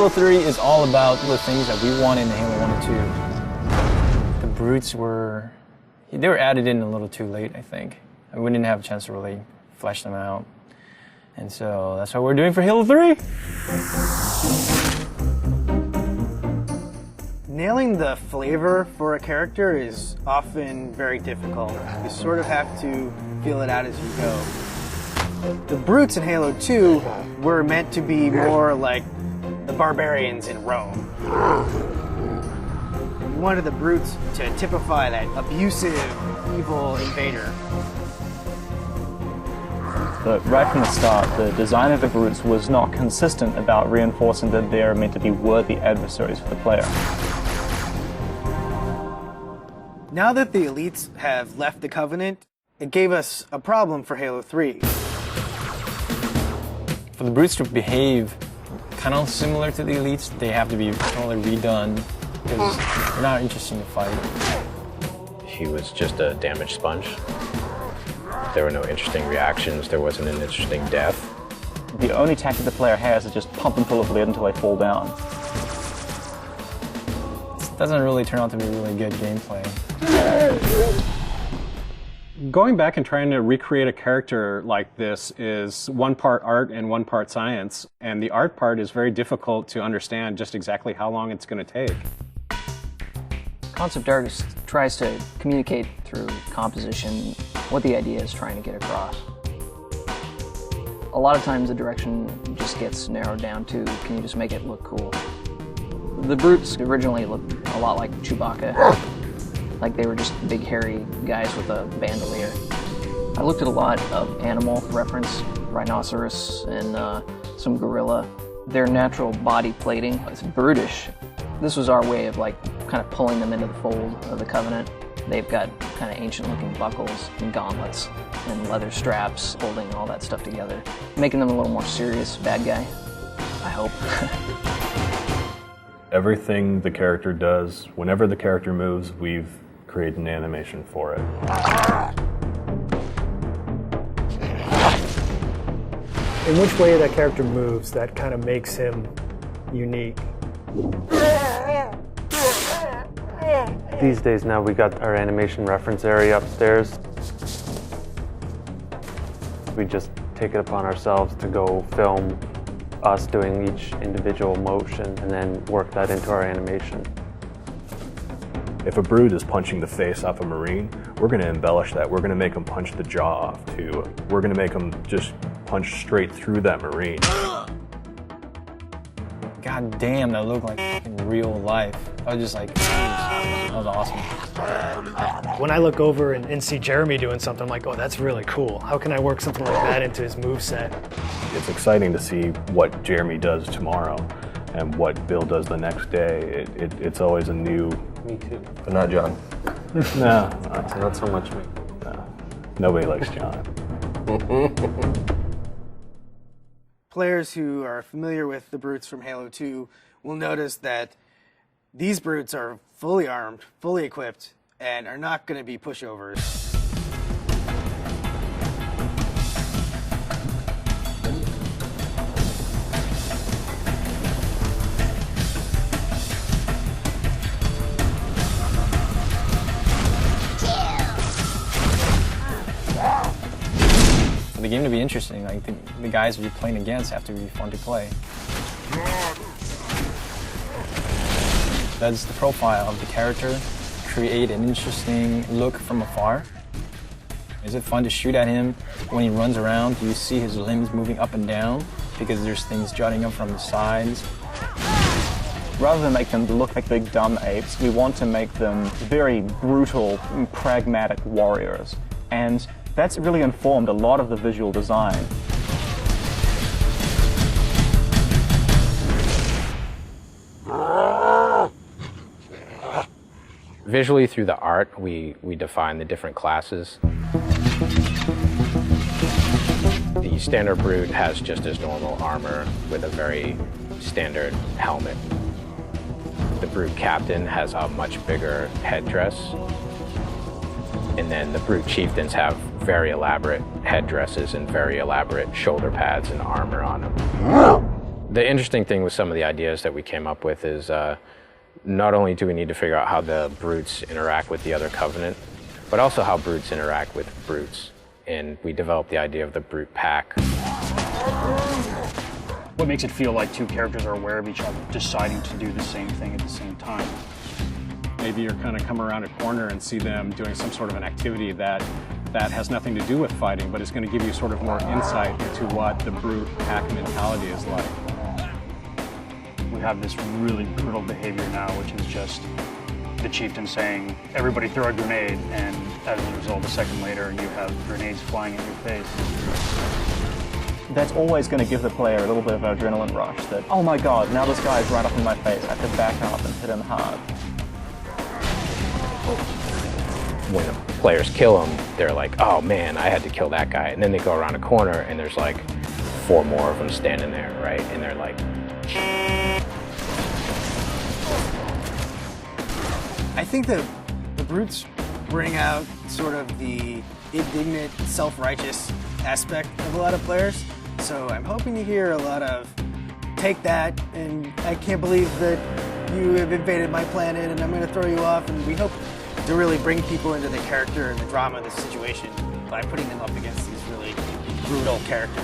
Halo 3 is all about the things that we wanted in Halo 1 and 2. The brutes were added in a little too late, I think. We didn't have a chance to really flesh them out. And so that's what we're doing for Halo 3. Nailing the flavor for a character is often very difficult. You sort of have to feel it out as you go. The brutes in Halo 2 were meant to be more like the barbarians in Rome. You wanted the brutes to typify that abusive, evil invader. But right from the start, the design of the brutes was not consistent about reinforcing that they are meant to be worthy adversaries for the player. Now that the elites have left the Covenant, it gave us a problem for Halo 3. For the brutes to behave kind of similar to the elites, they have to be totally redone because they're not interesting to fight. He was just a damage sponge. There were no interesting reactions, there wasn't an interesting death. The only tactic the player has is just pump them full of lead until they fall down. It doesn't really turn out to be really good gameplay. Going back and trying to recreate a character like this is one part art and one part science, and the art part is very difficult to understand just exactly how long it's going to take. Concept art tries to communicate through composition what the idea is trying to get across. A lot of times the direction just gets narrowed down to, can you just make it look cool? The brutes originally looked a lot like Chewbacca, like they were just big hairy guys with a bandolier. I looked at a lot of animal reference, rhinoceros and some gorilla. Their natural body plating is brutish. This was our way of kind of pulling them into the fold of the Covenant. They've got kind of ancient looking buckles and gauntlets and leather straps holding all that stuff together, making them a little more serious bad guy, I hope. Everything the character does, whenever the character moves, we've created an animation for it. In which way that character moves, that kind of makes him unique. These days now we got our animation reference area upstairs. We just take it upon ourselves to go film us doing each individual motion and then work that into our animation. If a brute is punching the face off a Marine, we're going to embellish that. We're going to make them punch the jaw off too. We're going to make them just punch straight through that Marine. God damn, that looked like fucking real life. I was just like, that was awesome. When I look over and see Jeremy doing something, I'm like, oh, that's really cool. How can I work something like that into his moveset? It's exciting to see what Jeremy does tomorrow and what Bill does the next day. It's always a new... Me too. But not John. No, Not so much me. no. Nobody likes John. Players who are familiar with the brutes from Halo 2 will notice that these brutes are fully armed, fully equipped, and are not going to be pushovers. For the game to be interesting, like the guys you're playing against have to be fun to play. That's the profile of the character. Create an interesting look from afar. Is it fun to shoot at him when he runs around? Do you see his limbs moving up and down because there's things jutting up from the sides? Rather than make them look like big dumb apes, we want to make them very brutal, pragmatic warriors. And that's really informed a lot of the visual design. Visually through the art, we define the different classes. The standard brute has just his normal armor with a very standard helmet. The brute captain has a much bigger headdress. And then the brute chieftains have very elaborate headdresses and very elaborate shoulder pads and armor on them. The interesting thing with some of the ideas that we came up with is not only do we need to figure out how the brutes interact with the other Covenant, but also how brutes interact with brutes. And we developed the idea of the brute pack. What makes it feel like two characters are aware of each other, deciding to do the same thing at the same time? Maybe you're kind of come around a corner and see them doing some sort of an activity that has nothing to do with fighting, but it's going to give you sort of more insight into what the brute pack mentality is like. We have this really brutal behavior now, which is just the chieftain saying, everybody throw a grenade, and as a result, a second later, you have grenades flying in your face. That's always going to give the player a little bit of an adrenaline rush that, oh my god, now this guy is right up in my face, I have to back up and hit him hard. When the players kill him, they're like, oh man, I had to kill that guy. And then they go around a corner and there's like 4 more of them standing there, right? And they're like... I think that the brutes bring out sort of the indignant, self-righteous aspect of a lot of players. So I'm hoping to hear a lot of, take that, and I can't believe that you have invaded my planet and I'm going to throw you off. And we hope to really bring people into the character and the drama of the situation by putting them up against these really brutal characters.